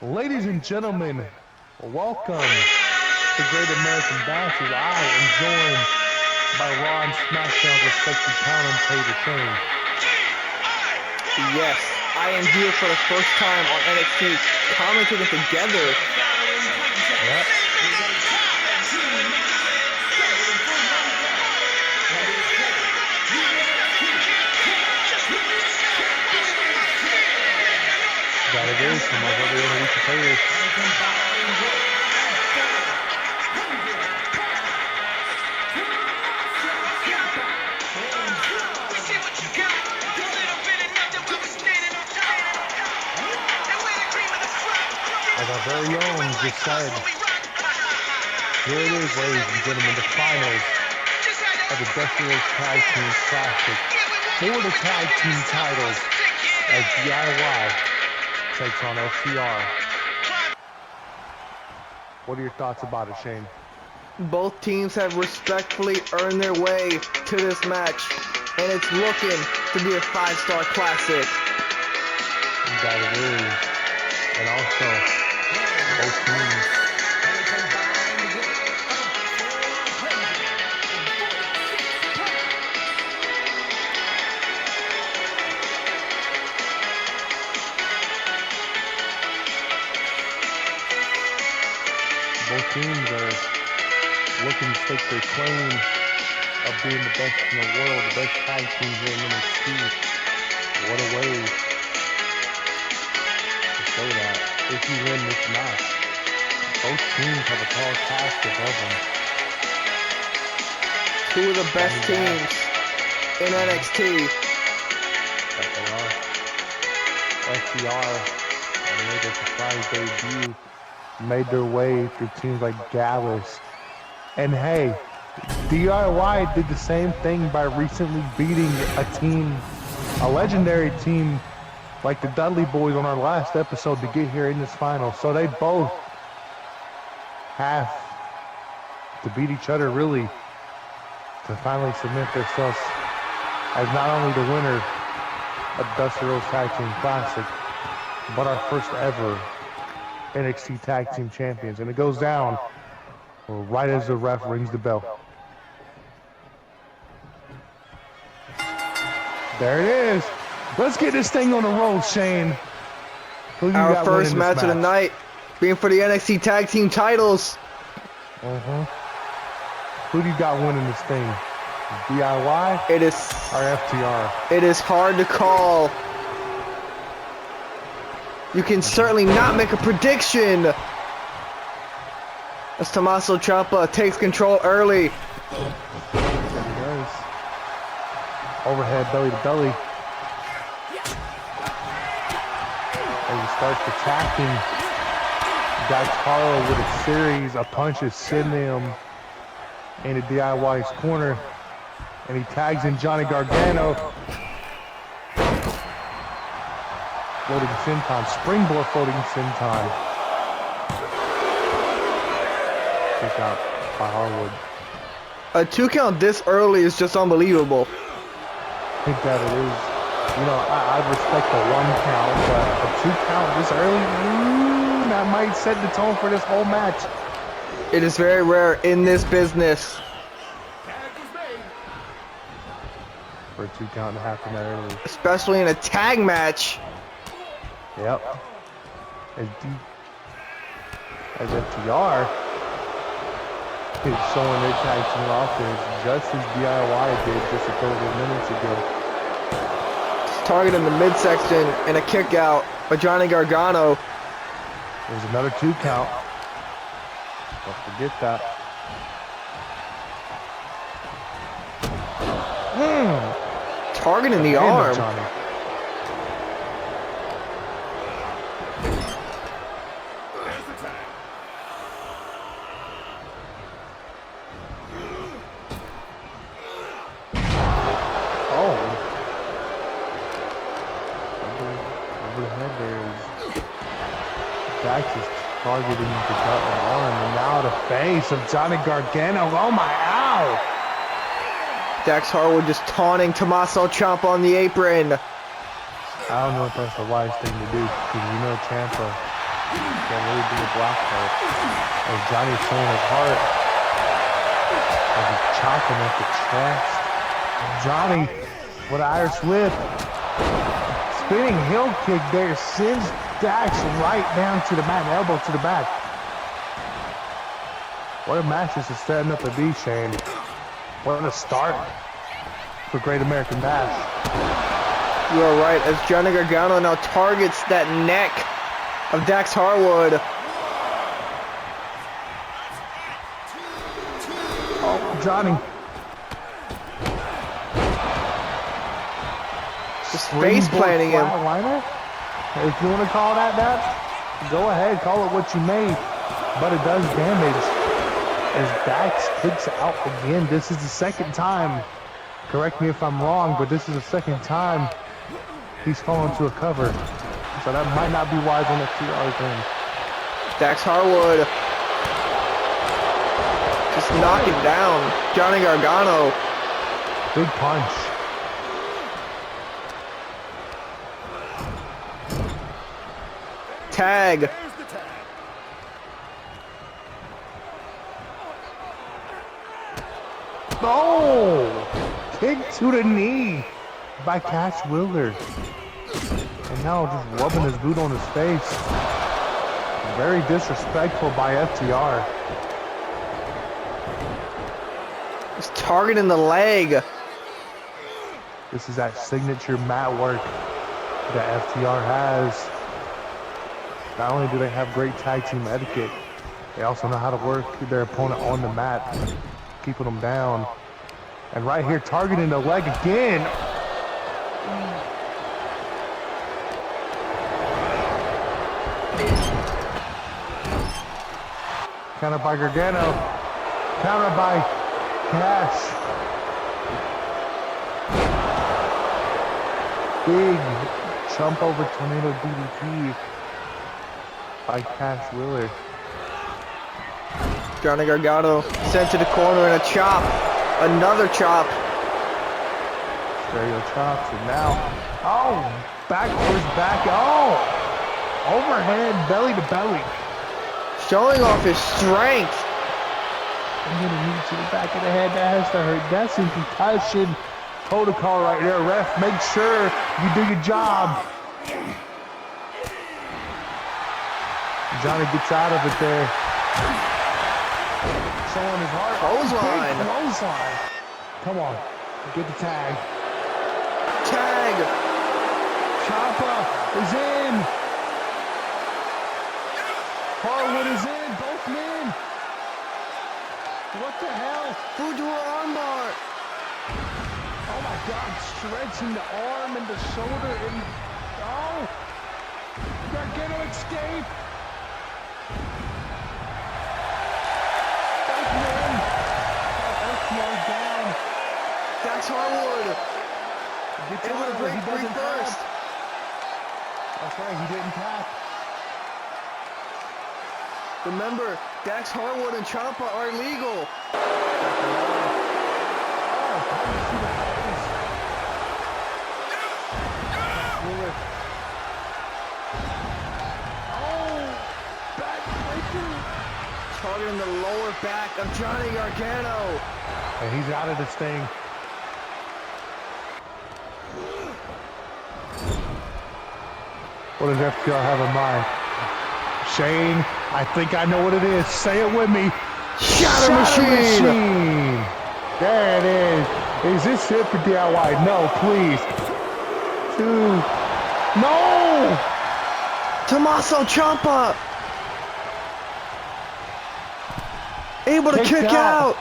Ladies and gentlemen, welcome to Great American Bash. I am joined by Raw and SmackDown's respected commentator, Shane. Yes, I am here for the first time on NXT, commentating together. Yep. That it is from our very own Lisa Taylor. As our very own just said, here it is, ladies and gentlemen, the finals of the WWE Tag Team Classic for the tag team titles as DIY takes on FTR. What are your thoughts about it, Shane? Both teams have respectfully earned their way to this match, and it's looking to be a 5-star classic. That it is. And also, both teams are looking to stake their claim of being the best in the world, the best tag team here in NXT. What a way to show that if you win this match. Both teams have a tall task above them. Two of the best teams in NXT. That they are. FTR made their surprise debut, made their way through teams like Dallas. And hey, DIY did the same thing by recently beating a legendary team like the Dudley Boys on our last episode to get here in this final. So they both have to beat each other really to finally cement themselves as not only the winner of Dusty Rhodes Tag Team Classic, but our first ever NXT Tag Team Champions. And it goes down right as the ref rings the bell. There it is. Let's get this thing on the roll, Shane. Our first match of the night being for the NXT Tag Team titles. Who do you got winning this thing? DIY it is or FTR? It is hard to call. You can certainly not make a prediction as Tommaso Ciampa takes control early. There he goes. Overhead belly to belly. As he starts attacking Dax Harwood with a series of punches, sending him into DIY's corner. And he tags in Johnny Gargano. Floating senton, springboard floating senton. Kick out by Harwood. A 2 count this early is just unbelievable. I think that it is. You know, I respect the 1 count, but a 2 count this early, that might set the tone for this whole match. It is very rare in this business For a 2 count to happen that early. especially in a tag match. Yep. As FTR is showing their tag team offense just as DIY did just a couple of minutes ago. Targeting the midsection and a kick out by Johnny Gargano. There's another 2 count. Don't forget that. Targeting the arm. Johnny. Overhead there is Dax is targeting the gut and arm, and now the face of Johnny Gargano. Oh my, ow! Dax Harwood just taunting Tommaso Ciampa on the apron. I don't know if that's the wise thing to do, because you know Ciampa Can't really be a block there. As Johnny's showing his heart. As he's chopping at the chest. Johnny with an Irish whip. Spinning heel kick there. Sends Dax right down to the mat. Elbow to the back. What a match this is setting up to be, Shane. What a start for Great American Bash. You are right, as Johnny Gargano now targets that neck of Dax Harwood. Oh, Johnny. Just face planting him. Flatliner? If you want to call that, go ahead, call it what you may. But it does damage as Dax kicks out again. This is the second time. Correct me if I'm wrong, but this is the second time he's fallen to a cover. So that might not be wise on the TR's end. Dax Harwood just knocking down Johnny Gargano. Big punch. Tag. Oh! Kick to the knee by Cash Wheeler. And now just rubbing his boot on his face. Very disrespectful by FTR. He's targeting the leg. This is that signature mat work that FTR has. Not only do they have great tag team etiquette, they also know how to work their opponent on the mat, keeping them down. And right here, targeting the leg again. Counter by Gargano. Counter by Cash. Big jump over tornado DDT by Cash Wheeler. Johnny Gargano sent to the corner in a chop. Another chop. Stereo chops, and now, oh, backwards back, oh, overhead, belly to belly. Showing off his strength. I'm gonna knee to the back of the head, that has to hurt. That's in concussion protocol right there. Ref, make sure you do your job. Johnny gets out of it there. Showing his heart. Clothesline. Clothesline. Come on, get the tag. Tag. Ciampa is in. Harwood is in. Both men. What the hell? Fujiwara armbar. Oh my God! Stretching the arm and the shoulder and oh, Gargano escape. Down. Dax Harwood. Gets able out to of it. break He free doesn't first. tap. That's right, he didn't tap. Remember, Dax Harwood and Ciampa are illegal. Targeting the lower back of Johnny Gargano. And he's out of this thing. What does FTR have in mind? Shane, I think I know what it is. Say it with me. Shatter Machine. There it is. Is this it for DIY? No, please. Two. No! Tommaso Ciampa. Able to kick out.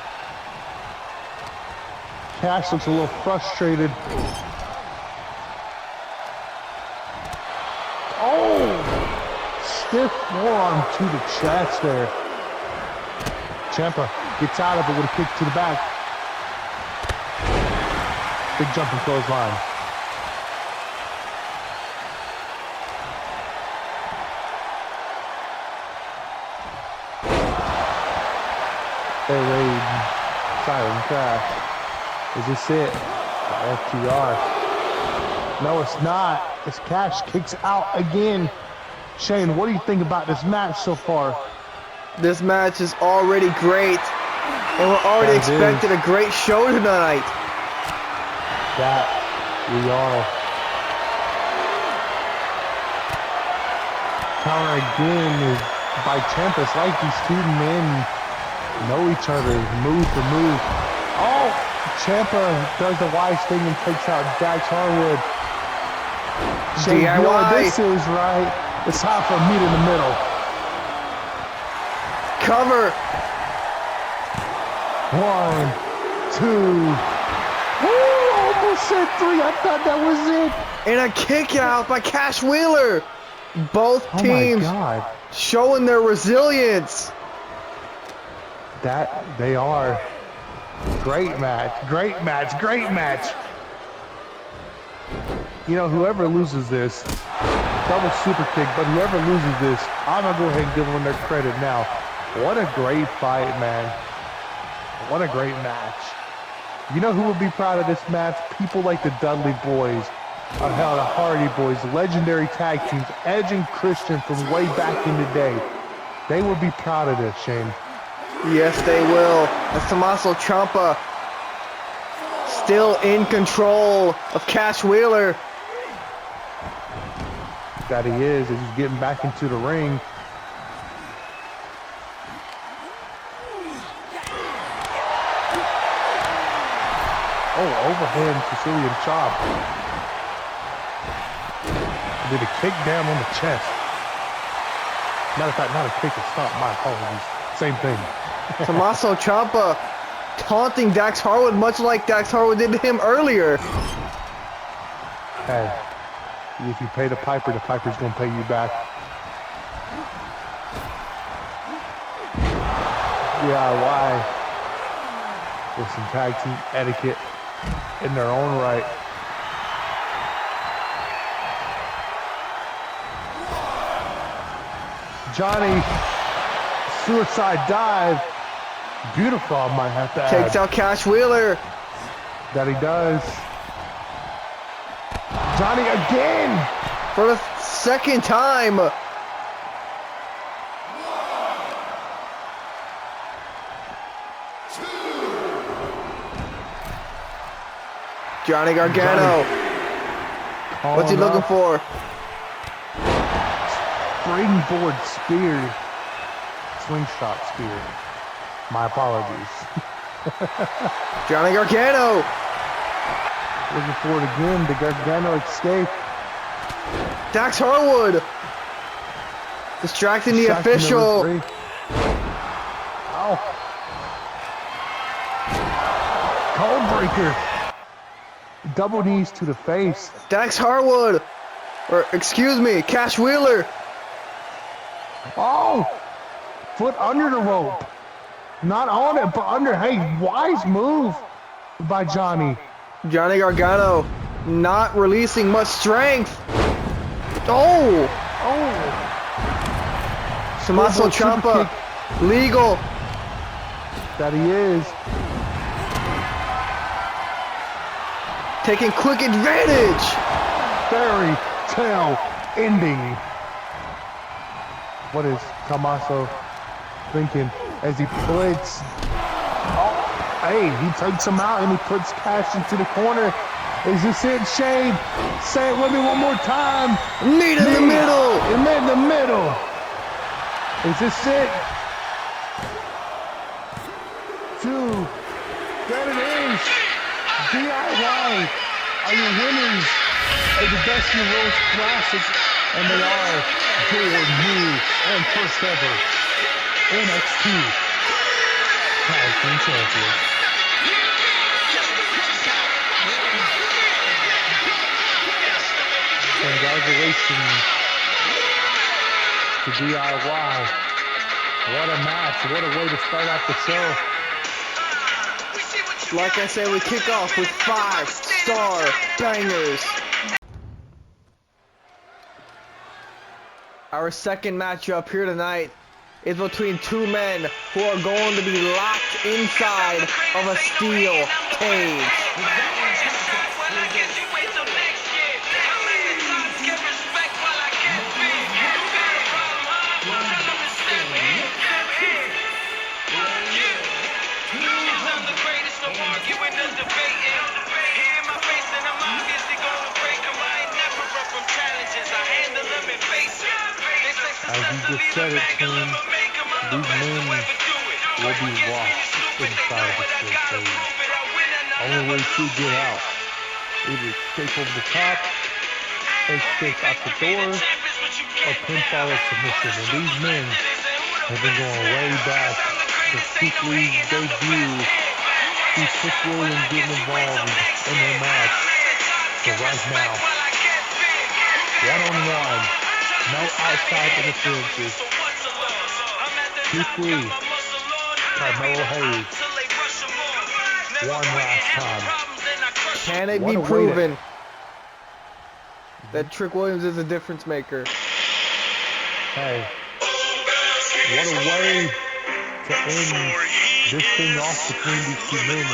Cash looks a little frustrated. Oh! Stiff forearm to the chest there. Ciampa gets out of it with a kick to the back. Big jumping clothesline. Air Raid, Silent Crash. Is this it? FTR. No, it's not. As Cash kicks out again. Shane, what do you think about this match so far? This match is already great, and we're already expecting a great show tonight. That we are. Counter again is by Ciampa. It's like these two men know each other, move for move. Oh, Ciampa does the wise thing and takes out Dax Harwood. Shane, you know what this is, right? It's time for a meet in the middle. Cover. 1, 2. Woo, almost said 3. I thought that was it. And a kick out by Cash Wheeler. Both teams showing their resilience. That they are. Great match, great match, great match. You know, whoever loses this, double super kick, but whoever loses this, I'm going to go ahead and give them their credit now. What a great fight, man. What a great match. You know who will be proud of this match? People like the Dudley Boys, hell, the Hardy Boys, legendary tag teams, Edge and Christian from way back in the day. They will be proud of this, Shane. Yes, they will. As Tommaso Ciampa still in control of Cash Wheeler. That he is, as he's getting back into the ring. Oh, overhand Sicilian chop. Did a kick down on the chest. Matter of fact, not a kick, a stomp. My apologies. Same thing. Tommaso Ciampa taunting Dax Harwood, much like Dax Harwood did to him earlier. Hey, if you pay the piper's gonna pay you back. Yeah, why? With some tag team etiquette in their own right. Johnny, suicide dive. Beautiful, I might have to add. Takes out Cash Wheeler. That he does. Johnny again! For the second time. Johnny Gargano. What's he looking for? Springboard spear. Slingshot spear. My apologies. Johnny Gargano. Looking for it again. The Gargano escape. Dax Harwood. Distracting the official. Ow. Codebreaker. Double knees to the face. Dax Harwood. Or, excuse me, Cash Wheeler. Oh! Foot under the rope. Not on it, but under. Hey, wise move by Johnny. Johnny Gargano not releasing much strength. Oh! Oh! Tommaso Ciampa, legal. That he is. Taking quick advantage. Fairy tale ending. What is Tommaso thinking as he puts... Oh, hey, he takes him out and he puts Cash into the corner. Is this it, Shane? Say it with me one more time. Meet in the middle. Meet in the middle. Is this it? 2. That it is. DIY are your winners of the Best Year Rose Classic, and they are your new and first ever NXT Tag Team Champions. Congratulations to DIY. What a match. What a way to start off the show. Like I said, we kick off with 5-star bangers. Our second matchup here tonight is between two men who are going to be locked inside of a steel cage. As you just said it, team, these men will be lost inside of the steel cage. Only way to get out, either escape over the top, escape out the door, or pinfall or submission. And these men have been going way back since Keith Lee's debut. See Trick Williams getting involved in their match. So right now, one-on-one, no outside interferences. Keith Lee, Carmelo Hayes, one last time. Can it be proven that Trick Williams is a difference maker? Hey, what a way to end this thing off between these two men.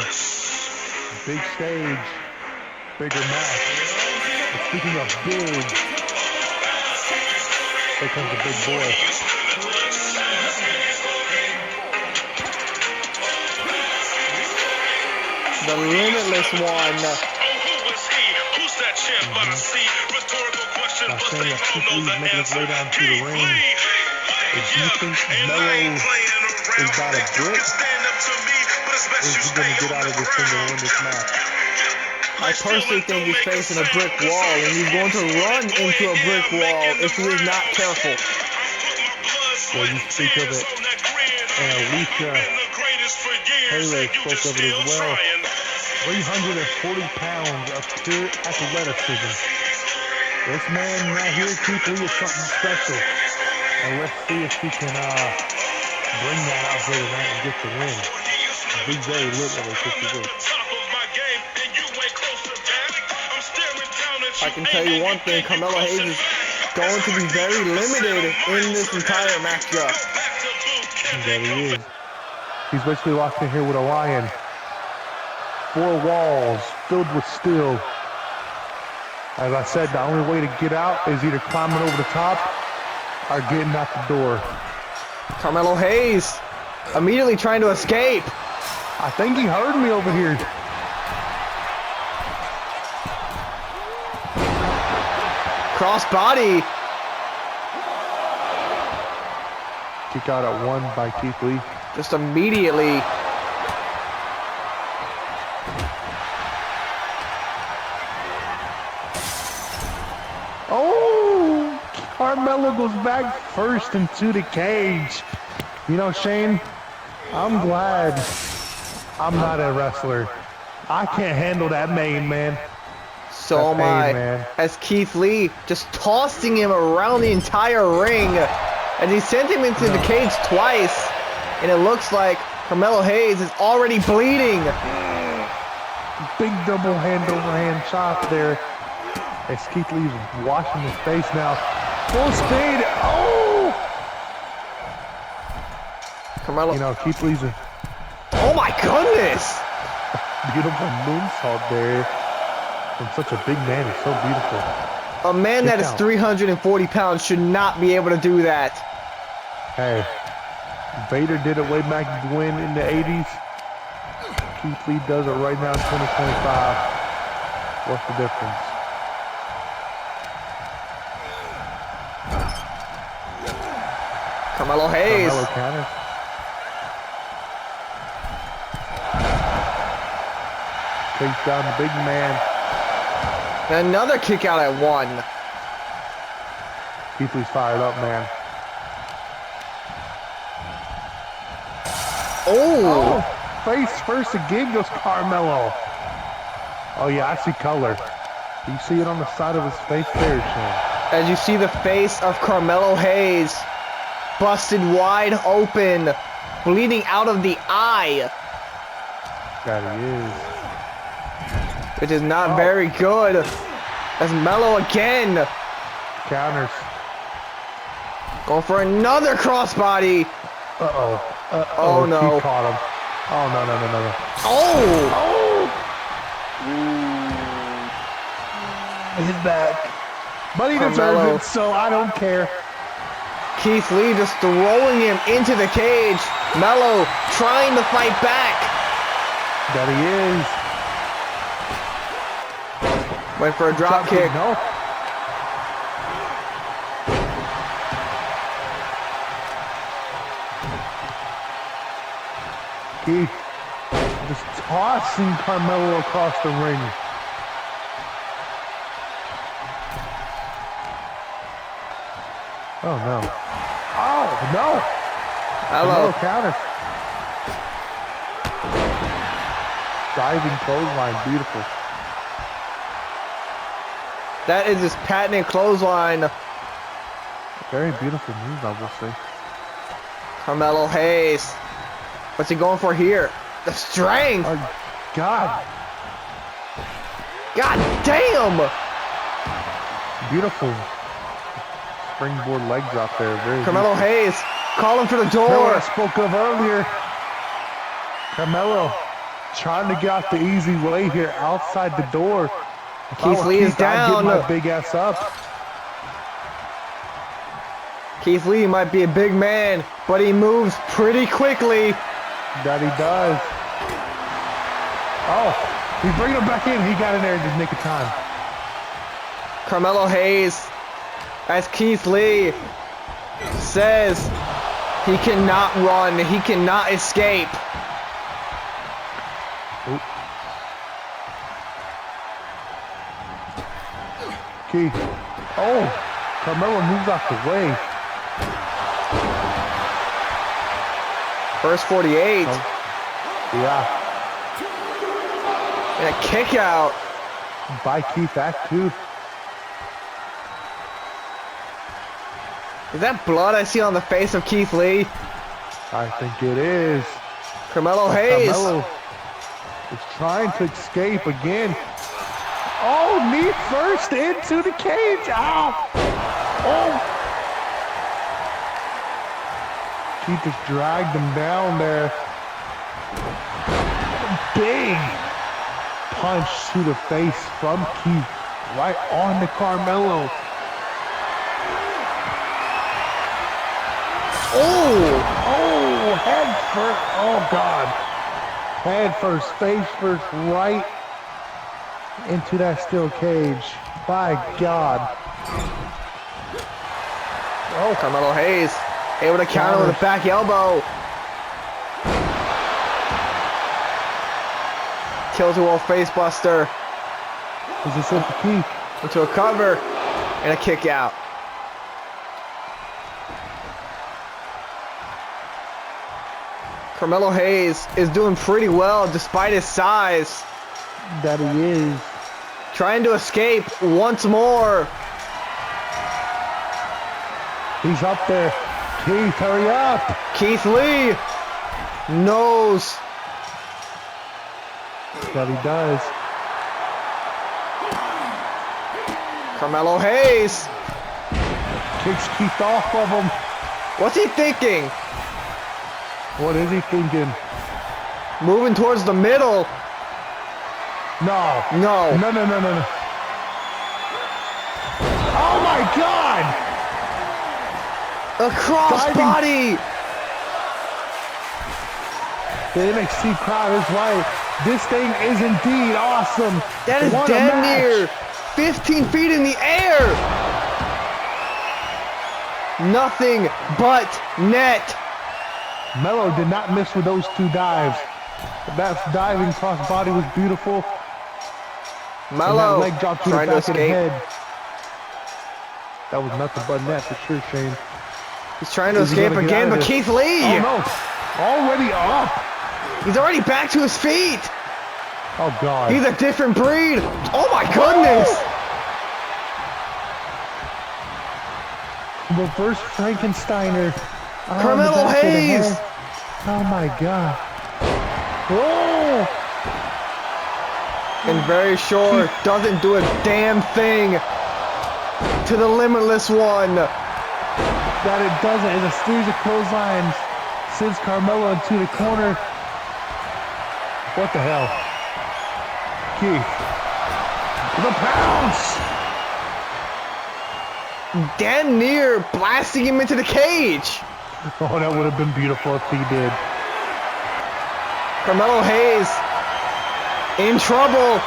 Big stage, bigger match. But speaking of big, here comes the big boy. The Limitless One. Now saying that Keith Lee's making his way down to the ring. If you think Melo is about a brick, is he going to get out of this thing and win this match? I personally think he's facing a brick wall, and he's going to run into a brick wall if he is not careful. Well, you speak of it, and Alicia Taylor spoke of it as well. 340 pounds of pure athleticism. This man right here, Keith Lee, is something special. And let's see if he can bring that out here tonight and get the win. Be very literally if he will. I can tell you one thing, Carmelo Hayes is going to be very limited in this entire matchup. There he is. He's basically locked in here with a lion. 4 walls filled with steel. As I said, the only way to get out is either climbing over the top or getting out the door. Carmelo Hayes immediately trying to escape. I think he heard me over here. Crossbody. Kick out at 1 by Keith Lee. Just immediately. Oh, Carmelo goes back first into the cage. You know, Shane, I'm glad I'm not a wrestler. I can't handle that main, man. So am I. Man. As Keith Lee just tossing him around the entire ring. And he sent him into the cage twice. And it looks like Carmelo Hayes is already bleeding. Big double hand over hand shot there. As Keith Lee's washing his face now. Full speed. Oh! Carmelo. You know, Keith Lee's a Oh my goodness! beautiful moonsault there. And such a big man. It's so beautiful. A man that is 340 pounds should not be able to do that. Hey, Vader did it way back when in the 80s. Keith Lee does it right now in 2025. What's the difference? Carmelo Hayes. Carmelo counter. Takes down the big man. Another kick out at 1. Keith Lee's fired up, man. Oh! Face first again goes Carmelo. Oh yeah, I see color. You see it on the side of his face there, Shane. As you see the face of Carmelo Hayes busted wide open, bleeding out of the eye. That he is. Which is not very good. As Melo again. Counters. Going for another crossbody. Uh-oh. Oh no. He caught him. Oh, no. Oh! He's back. But he Carmelo. deserves it, so I don't care. Keith Lee just throwing him into the cage. Melo trying to fight back. That he is. Went for a drop kick. No. Keith just tossing Carmelo across the ring. Oh no. Oh no. Hello. Counter. Diving clothesline, beautiful. That is his patented clothesline. Very beautiful move, I will say. Carmelo Hayes. What's he going for here? The strength. Oh, God. God damn. Beautiful. Springboard leg drop there. Very Carmelo beautiful. Hayes calling for the What door. I spoke of earlier. Carmelo trying to get out the easy way here outside the door. If I Keith were Lee is Keith, I'd down. get my big ass up. Keith Lee might be a big man, but he moves pretty quickly. That he does. Oh, he's bringing him back in. He got in there in the nick of time. Carmelo Hayes, as Keith Lee says, he cannot run, he cannot escape. Oop. Keith. Oh, Carmelo moves out the way. First 48. Oh. Yeah. And a kick out. By Keith, Act 2. Is that blood I see on the face of Keith Lee? I think it is. Carmelo Hayes. Carmelo is trying to escape again. Oh, knee first into the cage. Ow. Oh. Keith just dragged him down there. Big punch to the face from Keith. Right on to Carmelo. Oh, head first. Oh, God. Head first, face first, right into that steel cage. By God. Oh, Carmelo Hayes able to counter with a back elbow. Tilt-a-whirl face buster. Is this it for Keith? Into a cover and a kick out. Carmelo Hayes is doing pretty well despite his size. That he is. Trying to escape once more. He's up there. Keith, hurry up. Keith Lee knows. That he does. Carmelo Hayes. Kicks Keith off of him. What's he thinking? What is he thinking? Moving towards the middle. No. No. No, no, no, no, no. Oh, my God. A crossbody. The NXT crowd is right. This thing is indeed awesome. That is What a damn match. near 15 feet in the air. Nothing but net. Melo did not miss with those two dives. That diving crossbody was beautiful. And that Melo leg drop to the trying to back of the escape. head. That was nothing but net for sure, Shane. He's trying to Is he escape gonna get again, out of but this? Keith Lee. Oh no! Already up! He's already back to his feet. Oh God! He's a different breed. Oh my goodness. Reverse Frankensteiner. Oh, Carmelo the back of the Hayes. head. Oh my God! Oh! And very short. Doesn't do a damn thing to the Limitless One. That it doesn't. It's a series of clotheslines. Sends Carmelo into the corner. What the hell? Keith. The pounce! Damn near blasting him into the cage. Oh, that would have been beautiful if he did. Carmelo Hayes in trouble.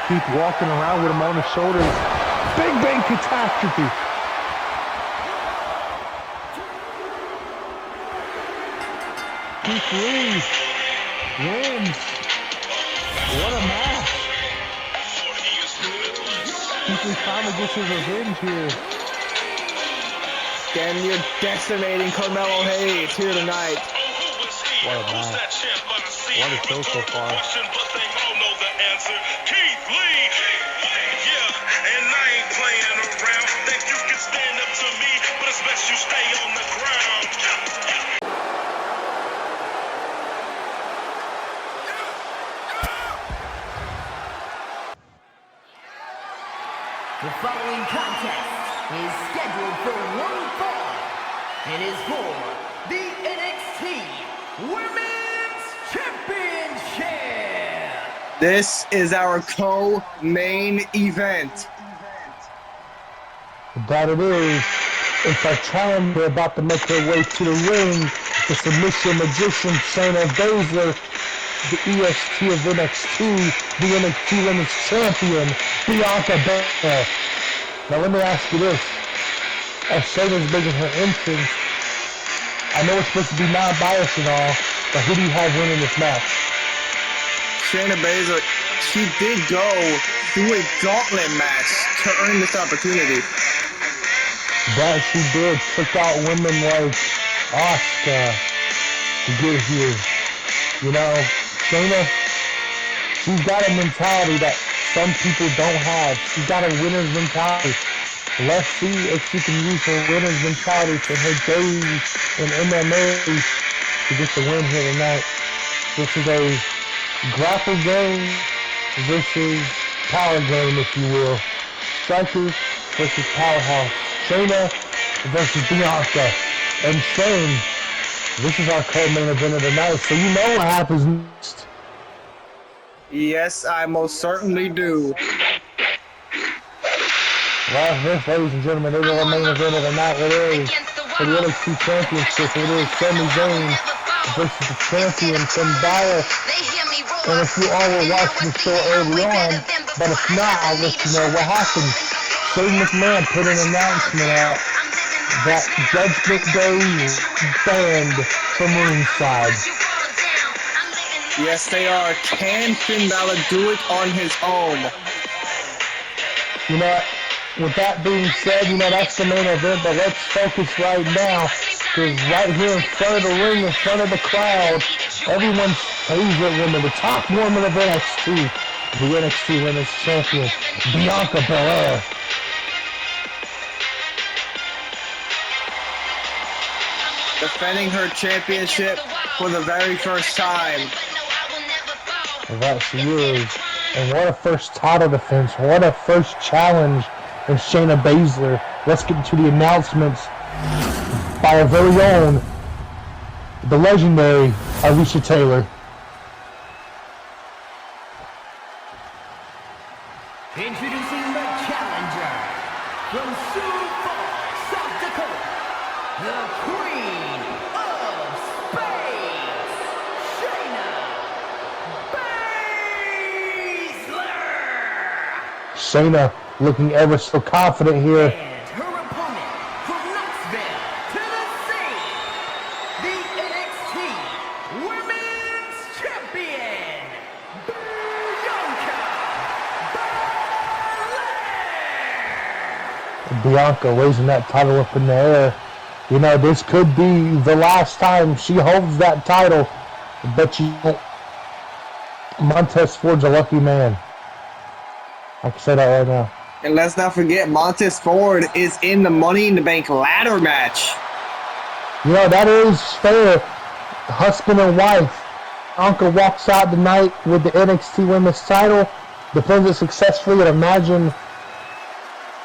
Keith walking around with him on his shoulders. Big Bang Catastrophe. Keith Lee. wins. What a match. He finally gets his revenge here. Damn near decimating Carmelo Hayes here tonight. What a match. What a show so far. And I ain't playing around. Think you can stand up to me, but it's best you stay on the ground. The following contest is scheduled for one fall and is for the NXT Women's Championship. This is our co-main event. That it is. It's our challenger about to make her way to the ring. The submission magician Shayna Baszler, the EST of NXT, the NXT Women's Champion, Bianca Belair. Now let me ask you this. As Shayna's making her entrance, I know it's supposed to be non-biased and all, but who do you have winning this match? Shayna Baszler, she did go through a gauntlet match to earn this opportunity. That she did. Took out women like Asuka to get here. You know, Shayna, she's got a mentality that some people don't have. She's got a winner's mentality. Let's see if she can use her winner's mentality for her days in MMA to get the win here tonight. This is a grapple game versus power game, if you will. Striker versus powerhouse. Shayna versus Bianca. And Shane, this is our co-main event of the night, so you know what happens next. Yes, I most certainly do. Well, this, ladies and gentlemen, is our main event of the night. It is for the NXT Championship. It is Sami Zayn versus the champion Finn Balor. And if you all were watching the show early on, but if not, I'll let you know what happened. Shane McMahon put an announcement out that Judgment Day is banned from ringside. Yes, they are. Can Finn Balor do it on his own? You know, with that being said, you know, that's the main event, but let's focus right now, because right here in front of the ring, in front of the crowd, everyone's favorite woman, the top woman of NXT, the NXT Women's Champion, Bianca Belair. Defending her championship for the very first time. That she is. And what a first title defense. What a first challenge in Shayna Baszler. Let's get into the announcements by our very own, the legendary Alicia Taylor. Introducing the challenger from Sioux Falls, South Dakota, the Queen of Space, Shayna Baszler. Shayna looking ever so confident here. And her opponent from Knoxville, Tennessee, the NXT Women's Champion, Bianca raising that title up in the air. You know, this could be the last time she holds that title, but you know, Montez Ford's a lucky man. I can say that right now. And let's not forget, Montez Ford is in the Money in the Bank ladder match. You know, that is fair. Husband and wife. Bianca walks out tonight with the NXT Women's title, defends it successfully, and imagine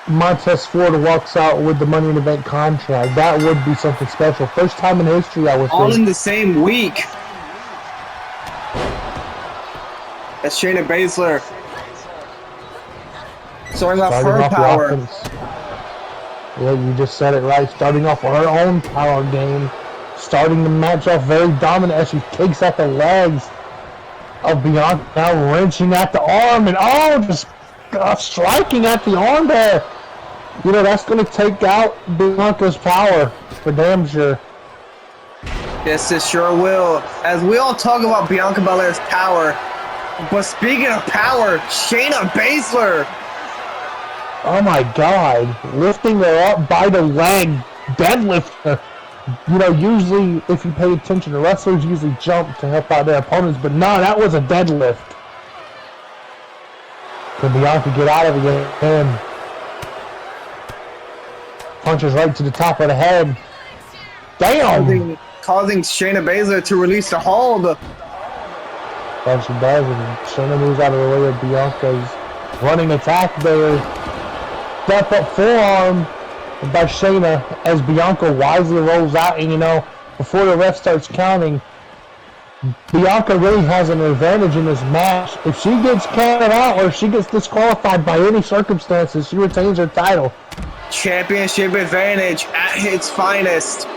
Montez Ford walks out with the Money in the Bank contract. That would be something special. First time in history, I would All think. in the same week. That's Shayna Baszler. Starting off her the power. offense. Yeah, you just said it right. Starting off with her own power game. Starting the match off very dominant as she kicks at the legs of Bianca. Now wrenching at the arm and just striking at the arm there. You know, that's going to take out Bianca's power for damn sure. Yes, it sure will. As we all talk about Bianca Belair's power, but speaking of power, Shayna Baszler. Oh my God, lifting her up by the leg, deadlift her. You know, usually if you pay attention to wrestlers, usually jump to help out their opponents, but no, that was a deadlift. Can Bianca get out of it again? Punches right to the top of the head. Damn! Causing Shayna Baszler to release the hold. Well, she does, and Shayna moves out of the way of Bianca's running attack there. Step up forearm by Shayna as Bianca wisely rolls out, and you know, before the ref starts counting, Bianca really has an advantage in this match. If she gets counted out or if she gets disqualified by any circumstances, she retains her title. Championship advantage at its finest.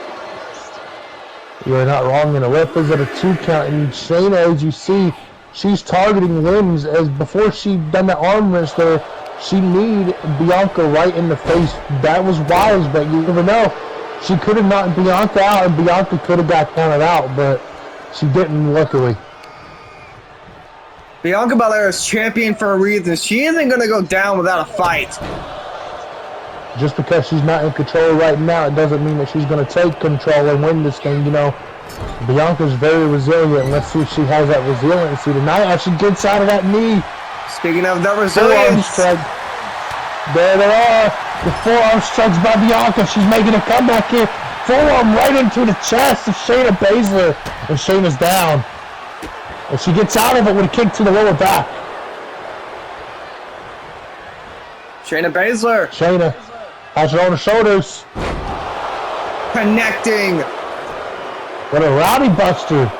You're not wrong, and the ref is at a 2 count, and Shayna, as you see, she's targeting limbs. As before she done the arm wrist there, she kneed Bianca right in the face. That was wise, but you never know. She could have knocked Bianca out, and Bianca could have got counted out, but she didn't, luckily. Bianca Belair is champion for a reason. She isn't going to go down without a fight. Just because she's not in control right now, it doesn't mean that she's going to take control and win this thing, you know. Bianca's very resilient. Let's see if she has that resiliency tonight as she gets out of that knee. Speaking of the resilience. There they are. The forearm strikes by Bianca. She's making a comeback here. Forearm right into the chest of Shayna Baszler. And Shayna's down. And she gets out of it with a kick to the lower back. Shayna Baszler. Shayna has her on her shoulders. Connecting. What a rowdy buster.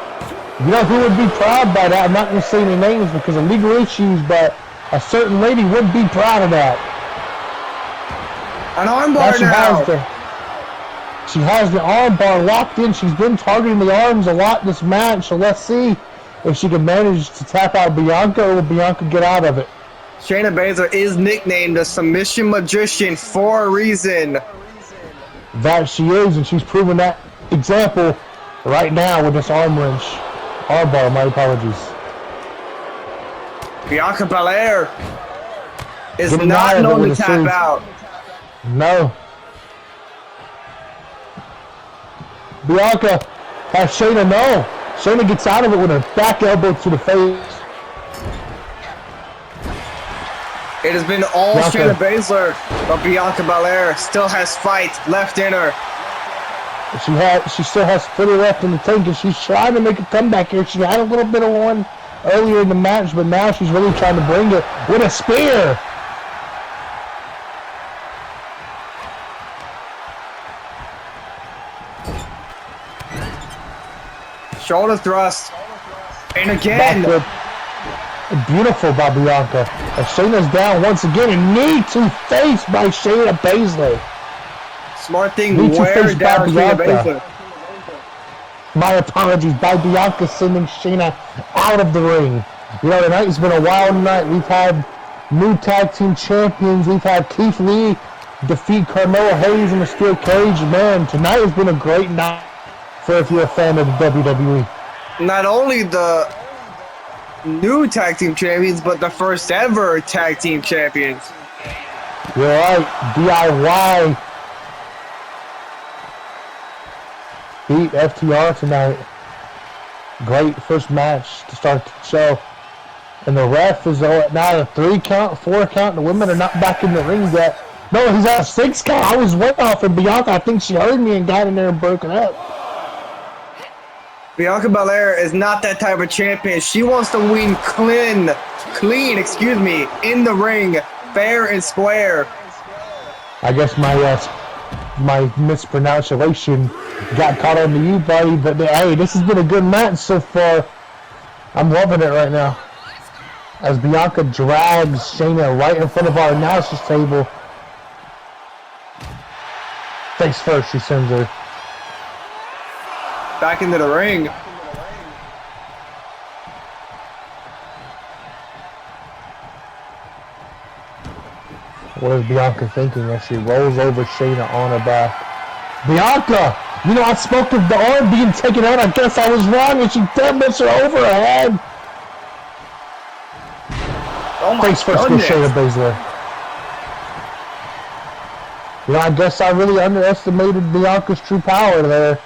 You know who would be proud by that? I'm not going to say any names because of legal issues, but a certain lady would be proud of that. An armbar now. She has the armbar locked in. She's been targeting the arms a lot this match, so let's see if she can manage to tap out Bianca or will Bianca get out of it. Shayna Baszler is nicknamed the Submission Magician for a reason. That she is, and she's proven that example right now with this arm wrench. Armbar, my apologies. Bianca Belair is not known to tap out. No. Bianca has Shayna no. Shayna gets out of it with a back elbow to the face. It has been all Bianca. Shayna Baszler, but Bianca Belair still has fight left in her. She still has 30 left in the tank, and she's trying to make a comeback here. She had a little bit of one earlier in the match, but now she's really trying to bring it with a spear. Shoulder thrust. And again. Beautiful by Bianca. And Shayna's down once again. And knee to face by Shayna Baszler. Smart thing, wear down Shayna Baszler. My apologies, by Bianca sending Shayna out of the ring. You know, tonight's been a wild night. We've had new tag team champions. We've had Keith Lee defeat Carmelo Hayes in the steel cage. Man, tonight has been a great night for if you're a fan of the WWE. Not only the new tag team champions, but the first ever tag team champions. You're right, DIY beat FTR tonight. Great first match to start the show. And the ref is now a 3 count, 4 count. The women are not back in the ring yet. No, he's at a 6 count. I was way off, and Bianca, I think she heard me and got in there and broke it up. Bianca Belair is not that type of champion. She wants to win clean, in the ring, fair and square. I guess my mispronunciation got caught on to you, buddy. But hey, this has been a good match so far. I'm loving it right now. As Bianca drags Shayna right in front of our analysis table. Face first, she sends her. Back into the ring. What is Bianca thinking as she rolls over Shayna on her back? Bianca You know, I spoke of the arm being taken out. I guess I was wrong, and she damn hits her over her head. Oh my Face first with Shayna Baszler. You know, I guess I really underestimated Bianca's true power there.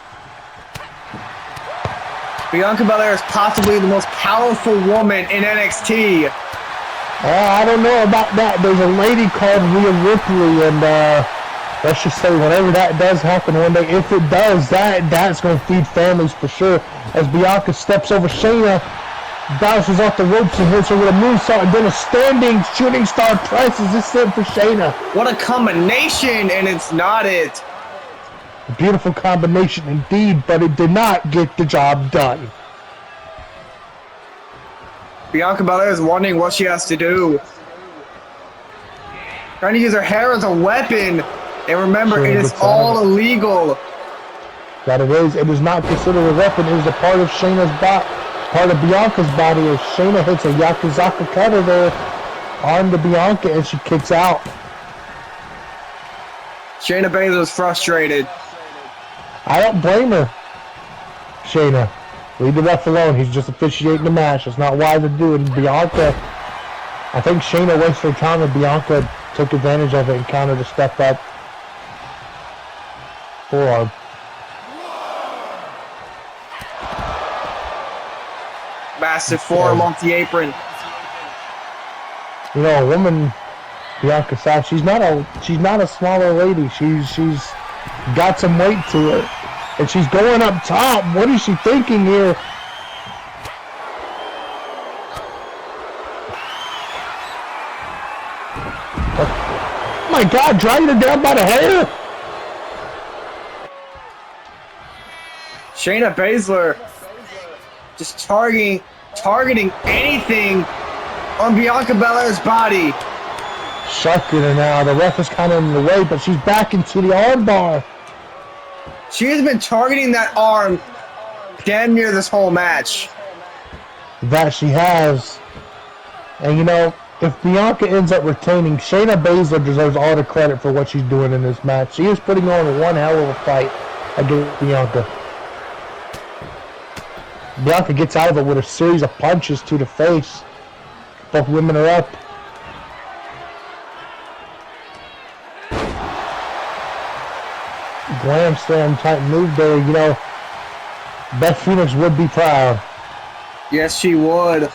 Bianca Belair is possibly the most powerful woman in NXT. I don't know about that. There's a lady called Rhea Ripley, and let's just say whenever that does happen one day, if it does, that's going to feed families for sure. As Bianca steps over Shayna, bounces off the ropes and hits her with a moonsault, and then a standing shooting star press. Is this it for Shayna? What a combination, and it's not it. A beautiful combination indeed, but it did not get the job done. Bianca Belair is wondering what she has to do. Trying to use her hair as a weapon. And remember, it is all illegal. That it is. It is not considered a weapon. It is a part of Shayna's body, part of Bianca's body. As Shayna hits a Yakuzaka cutter there on to Bianca, and she kicks out. Shayna Baszler is frustrated. I don't blame her. Shayna, leave the ref alone. He's just officiating the match. It's not wise to do it. And Bianca, I think Shayna wasted her time, and Bianca took advantage of it and countered a step up. Forearm. Massive forearm off the apron. You know, a woman, Bianca Sash, she's not a smaller lady. She's got some weight to her, and she's going up top. What is she thinking here? Oh my God, dragging her down by the hair. Shayna Baszler just targeting anything on Bianca Belair's body. Shucking her now. The ref is kind of in the way, but she's back into the armbar. She has been targeting that arm damn near this whole match. That she has. And you know, if Bianca ends up retaining, Shayna Baszler deserves all the credit for what she's doing in this match. She is putting on one hell of a fight against Bianca. Bianca gets out of it with a series of punches to the face. Both women are up. Glam slam type move there, you know. Beth Phoenix would be proud. Yes, she would.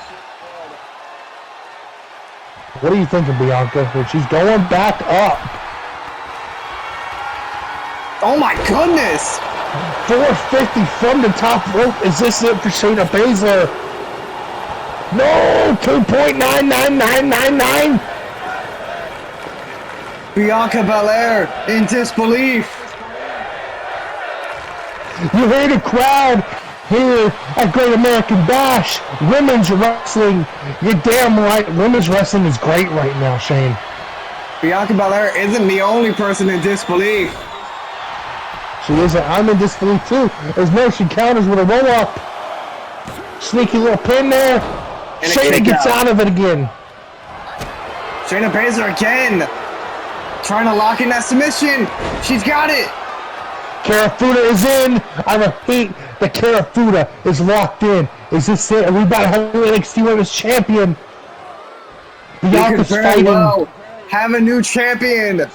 What do you think of Bianca when she's going back up? Oh my goodness! 450 from the top rope. Is this it for Shayna Baszler? No! 2.99999! Bianca Belair in disbelief. You hear the crowd here at Great American Bash. Women's wrestling. You're damn right. Women's wrestling is great right now, Shane. Bianca Belair isn't the only person in disbelief. She isn't. I'm in disbelief too. As more she counters with a roll-up. Sneaky little pin there. And Shayna gets out of it again. Shayna Baszler again. Trying to lock in that submission. She's got it. Karafuda is in. I repeat, the Karafuda is locked in. Is this it? Are we about to have an NXT Women's Champion? Bianca's fighting. Well have a new champion.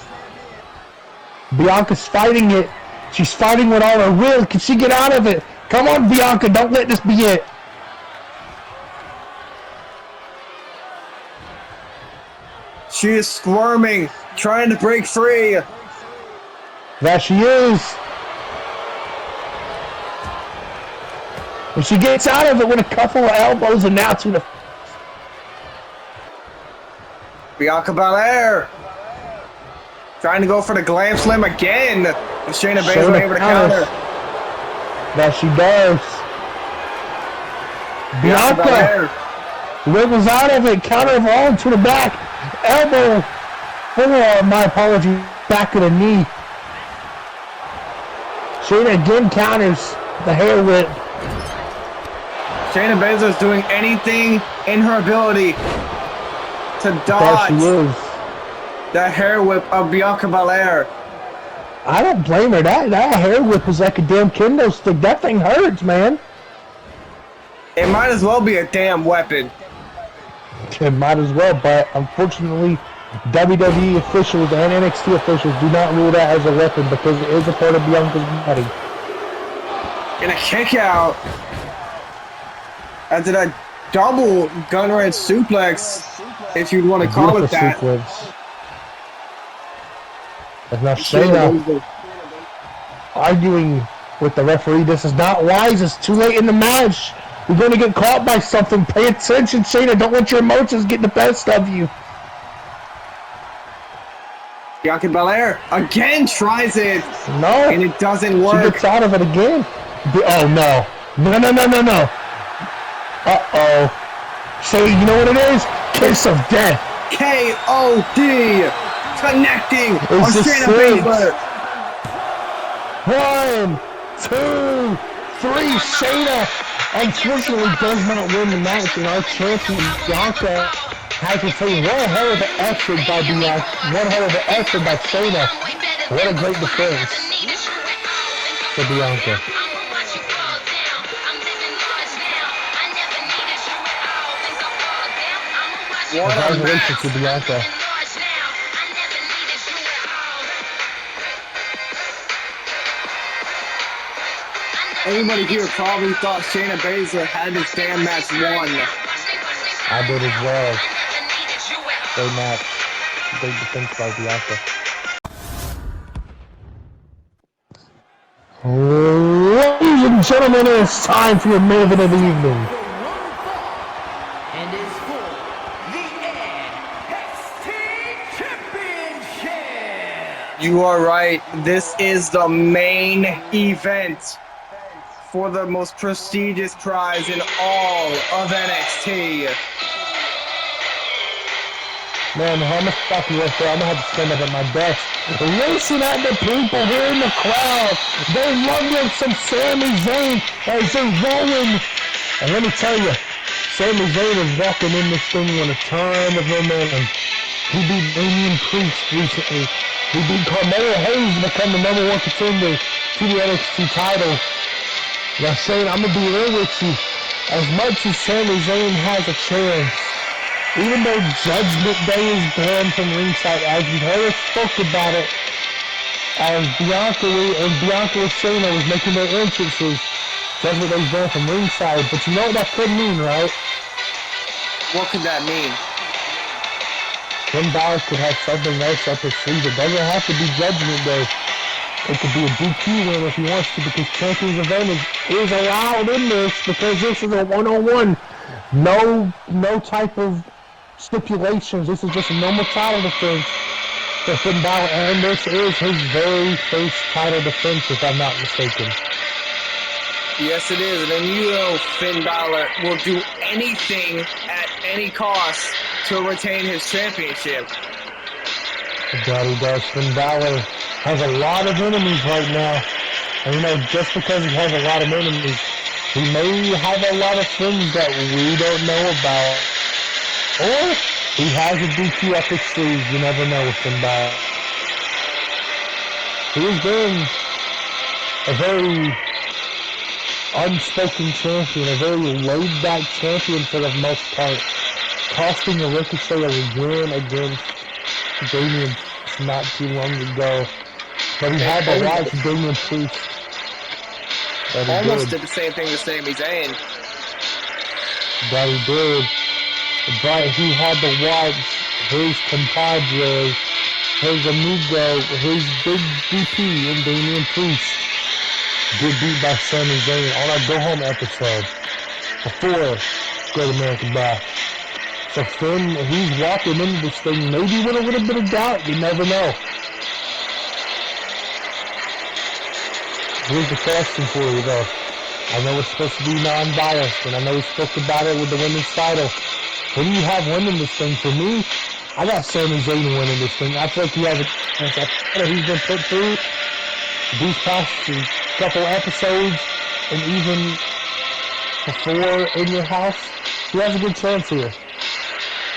Bianca's fighting it. She's fighting with all her will. Can she get out of it? Come on, Bianca. Don't let this be it. She is squirming, trying to break free. There she is. And she gets out of it with a couple of elbows and now to the... Bianca Belair trying to go for the glam slam again. And Shayna Baszler able to counter. That she does. Bianca wiggles out of it. Counter roll to the back. Elbow. Forearm, my apology. Back of the knee. Shayna again counters the hair whip. Shayna Baszler is doing anything in her ability to dodge There she is. the hair whip of Bianca Belair. I don't blame her. That hair whip is like a damn kendo stick. That thing hurts, man. It might as well be a damn weapon. It might as well, but unfortunately, WWE officials and NXT officials do not rule that as a weapon because it is a part of Bianca's body. And a kick out. After that double gunner suplex, if you'd want to call it that. Sequence. There's now Shayna arguing with the referee. This is not wise. It's too late in the match. You're going to get caught by something. Pay attention, Shayna. Don't let your emotions get the best of you. Bianca Belair again tries it. No. And it doesn't work. She gets out of it again. Oh, no. No. Uh-oh. Say, you know what it is? Kiss of death. K.O.D. Connecting on It's Shayna Baszler. 1, 2, 3. Shayna unfortunately does not win the match, and our champion Bianca has to say one hell of an effort by Bianca. One hell of an effort by Shayna. What a great defense for Bianca. Congratulations to Bianca. Everybody here probably thought Shayna Baszler had this damn match won. I did as well. Great match. Great defense by Bianca. Ladies and gentlemen, it's time for your main event of the evening. And is for the NXT Championship. You are right. This is the main event for the most prestigious prize in all of NXT. Man, I'm gonna stop you right there. I'm gonna have to stand up at my desk. Listen at the people here in the crowd. They love them some Sami Zayn as they're rolling. And let me tell you, Sami Zayn is walking in this thing with a ton of momentum. He beat Damian Priest recently. He beat Carmelo Hayes to become the #1 contender to the NXT title. Now, Shane, I'm going to be real with you. As much as Sami Zayn has a chance, even though Judgment Day is banned from ringside, as you heard us spoke about it, as Bianca and Shayna was making their entrances, Judgment Day is banned from ringside. But you know what that could mean, right? What could that mean? Finn Balor could have something else up his sleeve. It doesn't have to be Judgment Day. It could be a DQ win if he wants to, because Champion's Advantage is allowed in this, because this is a one-on-one. No type of stipulations. This is just a normal title defense for Finn Balor, and this is his very first title defense, if I'm not mistaken. Yes, it is. And then you know Finn Balor will do anything at any cost to retain his championship. God, he does. Finn Balor has a lot of enemies right now. And you know, just because he has a lot of enemies, he may have a lot of friends that we don't know about. Or he has a DQ up his sleeve. You never know with Finn Balor. He has been a very unspoken champion, a very laid-back champion for the most part, costing a Ricochet a win against Damian not too long ago. But he had to watch Damian Priest. Almost did the same thing to Sami Zayn. But he did. But he had to watch his compadre, his amigo, his big DP in Damian Priest get beat by Sami Zayn on our Go Home episode before Great American Bash. So Finn, he's walking into this thing maybe with a little bit of doubt. You never know. Here's the question for you, though. I know it's supposed to be non-biased, and I know we spoke about it with the women's title. Who do you have winning this thing? For me, I got Sami Zayn winning this thing. I feel like he has a chance. After he's been put through these past couple episodes, and even before In Your House, he has a good chance here.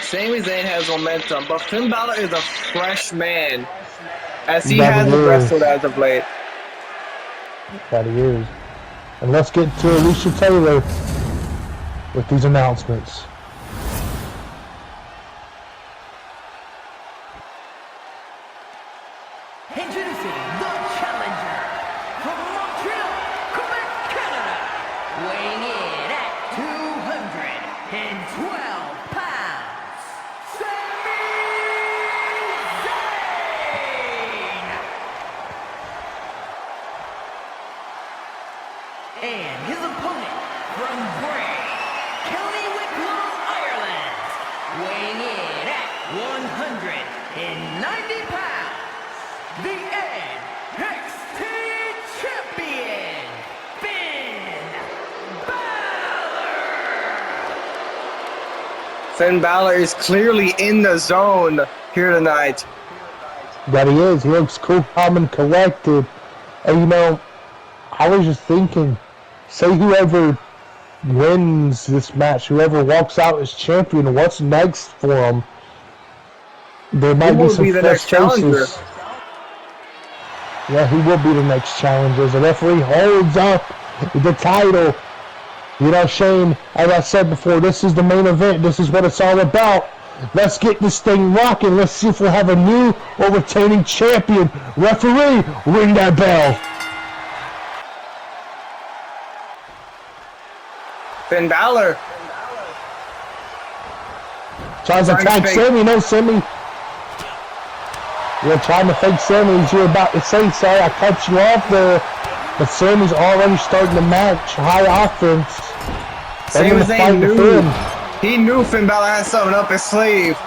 Sami Zayn has momentum, but Finn Balor is a fresh man. as he That hasn't he wrestled is. as of late. That he is. And let's get to Alicia Taylor with these announcements. Introducing the challenger from Montreal, Quebec, Canada, weighing in at 212 pounds, Sami Zayn! And his opponent from Bray, County Wicklow, Ireland, weighing in at 190 pounds, the NXT Champion, Finn Balor! Finn Balor is clearly in the zone here tonight. That he is. He looks cool, calm, and collected. And you know, I was just thinking, say whoever wins this match, whoever walks out as champion, what's next for him? There might be will some be the fresh next challenger? faces. Yeah, he will be the next challenger. The referee holds up the title. You know, Shane, as I said before, this is the main event. This is what it's all about. Let's get this thing rocking. Let's see if we'll have a new or retaining champion. Referee, ring that bell. Finn Balor. Tries to Trying to attack fake. Sammy. No, Sammy. You're trying to fake Sammy as you're about to say, sorry, I cut you off there. But Sammy's already starting the match. High offense. Same They're as gonna they fight to knew. Finn. He knew Finn Balor had something up his sleeve.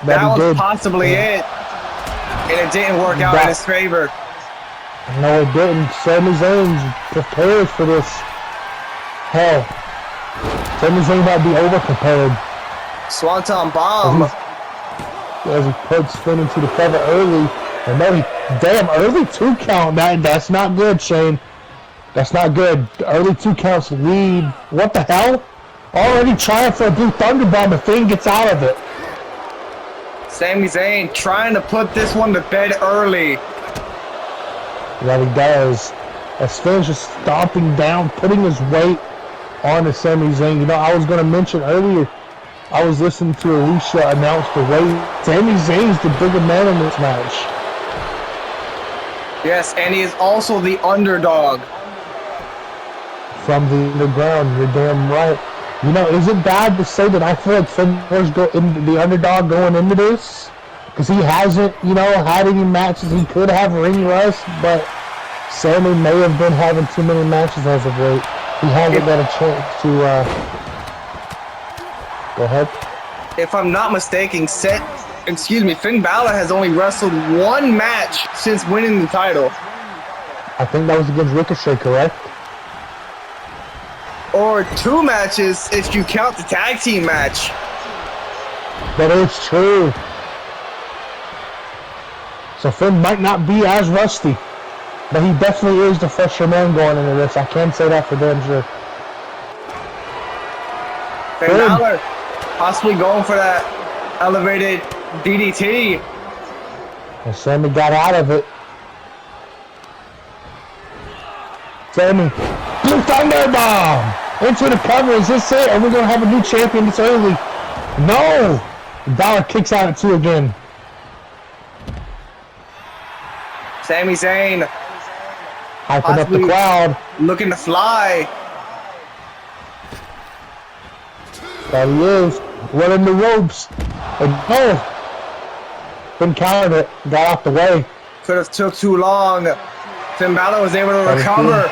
That he was did. possibly it. And it didn't work out in his favor. No, it didn't. Sami Zayn prepared for this. Hell, Sami Zayn might be over-prepared Swanton bomb. as he puts Finn into the cover early. And no, damn, early 2 count. That's not good, Shane. That's not good. Early 2 counts lead. What the hell? Already trying for a blue thunder bomb. The Finn gets out of it. Sami Zayn trying to put this one to bed early. That he does. As Finn's just stomping down, putting his weight on to Sami Zayn. You know, I was going to mention earlier, I was listening to Alicia announce the weight. Sami Zayn's the bigger man in this match. Yes, and he is also the underdog. From the underground, you're damn right. You know, is it bad to say that I feel like Finn was the underdog going into this? Because he hasn't, you know, had any matches. He could have ring rust, but Sammy may have been having too many matches as of late. He hasn't got a chance to, go ahead. If I'm not mistaken, Finn Balor has only wrestled 1 match since winning the title. I think that was against Ricochet, correct? Or 2 matches if you count the tag team match. But it's true. So Finn might not be as rusty, but he definitely is the fresher man going into this. I can say that for damn sure. Finn Balor possibly going for that elevated DDT. And Sammy got out of it. Sammy, blue thunder bomb into the cover. Is this it? Are we gonna have a new champion this early? No. Balor kicks out at 2 again. Sami Zayn Hyping up the Possibly- crowd. looking to fly. There he is, running the ropes. And no, Finn countered it, got out the way. Could have took too long. Finn Balor was able to That was recover.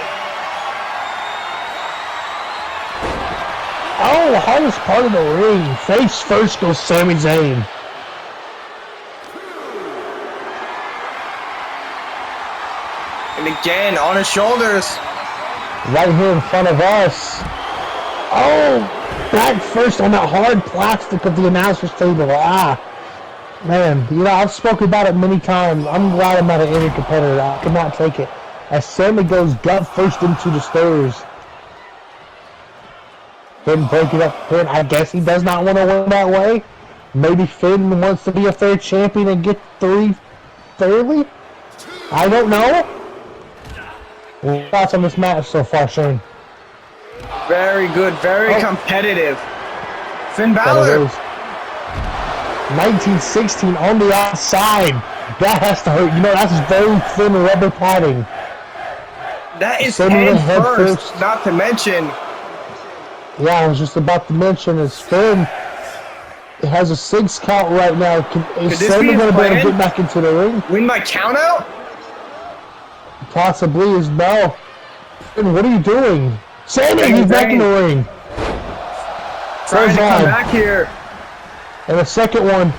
Oh, hardest part of the ring. Face first goes Sami Zayn. And again, on his shoulders. Right here in front of us. Oh, back first on that hard plastic of the announcer's table. Ah, man, you know, I've spoken about it many times. I'm glad I'm not an any competitor. I cannot take it. As Sammy goes gut first into the stairs. Finn break it up. Finn, I guess he does not want to win that way. Maybe Finn wants to be a fair champion and get 3 fairly? I don't know. Well, thoughts on this match so far, Shane? Very good, very competitive. Finn That Balor. it is. 1916 on the outside. That has to hurt. You know, that's very thin rubber padding. That is Sending the head head first, first. not to mention. Yeah, I was just about to mention is Finn. It has a 6 count right now. Is this Sammy be his going to be able to plan? get back into the ring? Win by countout? Possibly is no. Finn, what are you doing? Sammy, he's back in the ring. Trying to come on. back here. And the second one.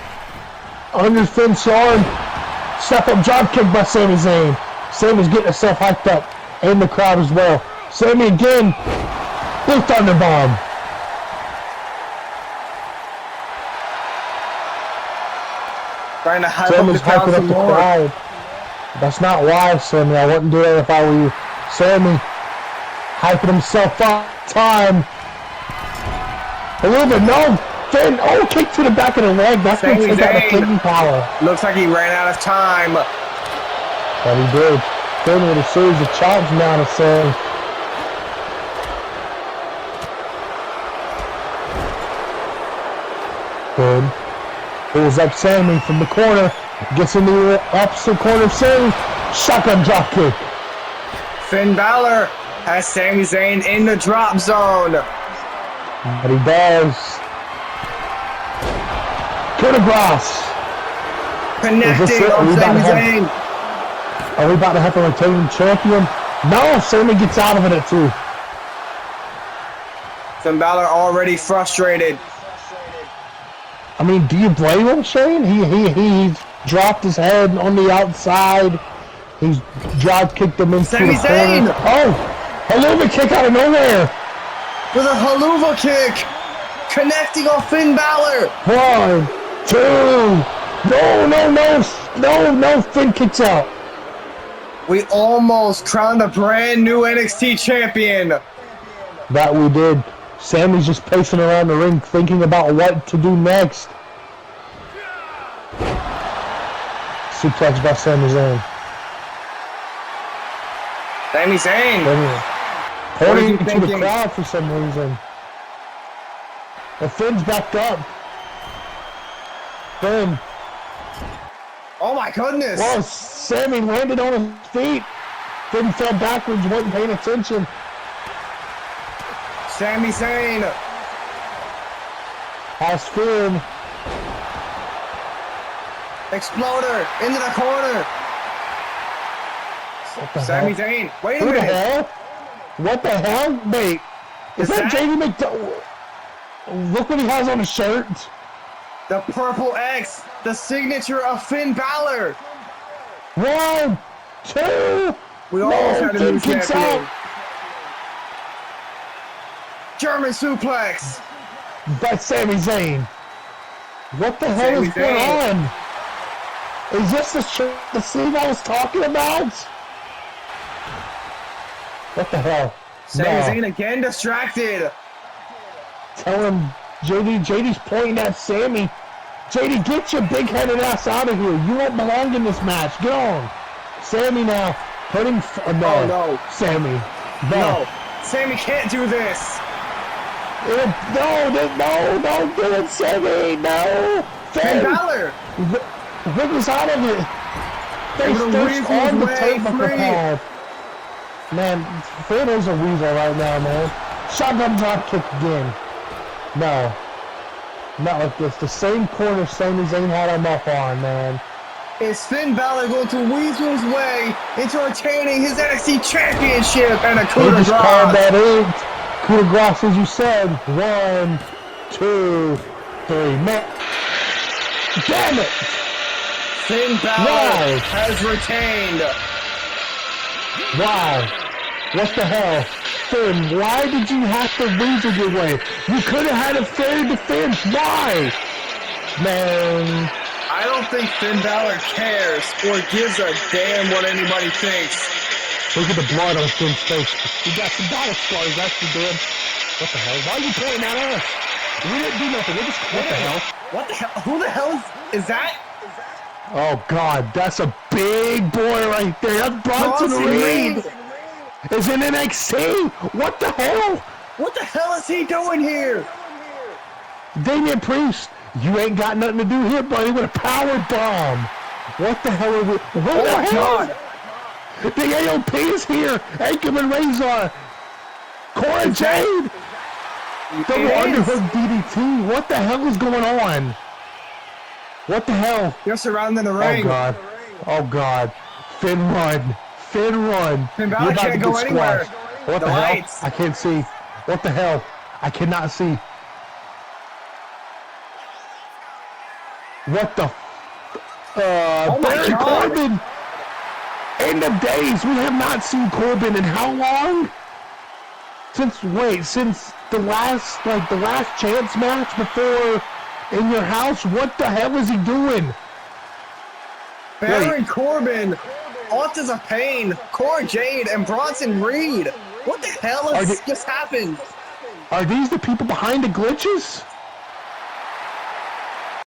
Under Finn's arm. Step up drop kick by Sami Zayn. Sammy's getting himself hyped up. And the crowd as well. Sammy again. Blue Thunder Bomb. Trying to hype Sammy's up the crowd hyping up some the more. crowd. That's not why, Sammy. I wouldn't do that if I were you. Sammy hyping himself up. Time. A little bit. No. Finn. Oh, kick to the back of the leg. That's going to Sami take out the Zayn. kicking power. Looks like he ran out of time. But he did. Finn with a series of chops now to say. Good. Pulls up Sammy from the corner. Gets into the opposite corner of Sammy. Shotgun drop kick. Finn Balor has Sami Zayn in the drop zone. But he does. Coup de grace. Connecting Are on we about Sami to have- Zayn. Are we about to have a retaining champion? No, Sammy gets out of it at 2. Finn Balor already frustrated. I mean, do you blame him, Shane? He dropped his head on the outside. He's drop kicked him into Sami the corner. Zayn! Oh, a little bit kick out of nowhere. With a haluva kick. Connecting on Finn Balor. 1, 2. No. Finn kicks out. We almost crowned a brand new NXT champion. That we did. Sammy's just pacing around the ring thinking about what to do next. Suplex by Sami Zayn. Sami Zayn. Pointing you to the thinking? crowd for some reason. And Finn's backed up. Finn. Oh my goodness. Well, Sammy landed on his feet. Finn fell backwards, wasn't paying attention. Sami Zayn. Has Finn. Exploder into the corner. What the Sami hell? Zayn. Wait a Who the minute. hell? What the hell? Wait. Is that that- JD McDonald? Look what he has on his shirt. The purple X. The signature of Finn Balor. 1, 2. We almost had a new Finn kicks champion. out. German suplex. By Sami Zayn. What the hell Sami is going Zayn. on? Is this the scene I was talking about? What the hell? Sami No. Zayn again distracted. Tell him JD's pointing at Sammy. JD, get your big-headed ass out of here. You won't belong in this match. Get on. Sammy now putting... no. Oh, no. Sammy. No. Sammy can't do this. No, don't do it, Sammy. No. Finn Balor. Rick was out of it. Face The first weasel's on the way turnbuckle free. pad. Man, Finn is a weasel right now, man. Shotgun drop kick again. No. Not like this. The same corner Sami Zayn had him up on, man. Is Finn Balor going to weasel his way into retaining his NXT championship and a coup He de just called grace? that it. Coup de grace, as you said. 1, 2, 3. Man. Damn it! Finn Balor Why? has retained. Why? What the hell? Finn, why did you have to weasel your way? You could have had a fair defense. Why? Man. I don't think Finn Balor cares or gives a damn what anybody thinks. Look at the blood on Finn's face. He got some battle scars, that's for damn. What the hell? Why are you pointing at us? We didn't do nothing. We're just, what the hell? What the hell? Who the hell is that? Oh, God, that's a big boy right there. That's Bronson Reed. Is in NXT. What the hell? What the hell is he doing here? Damian Priest, you ain't got nothing to do here, buddy, with a power bomb. What the hell are we? What Oh the my hell? God. The AOP is here. Akam and Razor. Cora Jade. Double underhook DDT. What the hell is going on? What the hell? You're surrounding the ring. Oh, God. Oh, God. Finn run. Finn run. Finn Balor You're about can't to go get anywhere. squashed. What The the hell? lights. I can't see. What the hell? I cannot see. What the? Oh my Baron God. Corbin. End of days. We have not seen Corbin in how long? Since the last chance match before in your house. What the hell is he doing? Baron Corbin, Authors of Pain, Cora Jade, and Bronson Reed. What the hell has just happened? Are these the people behind the glitches?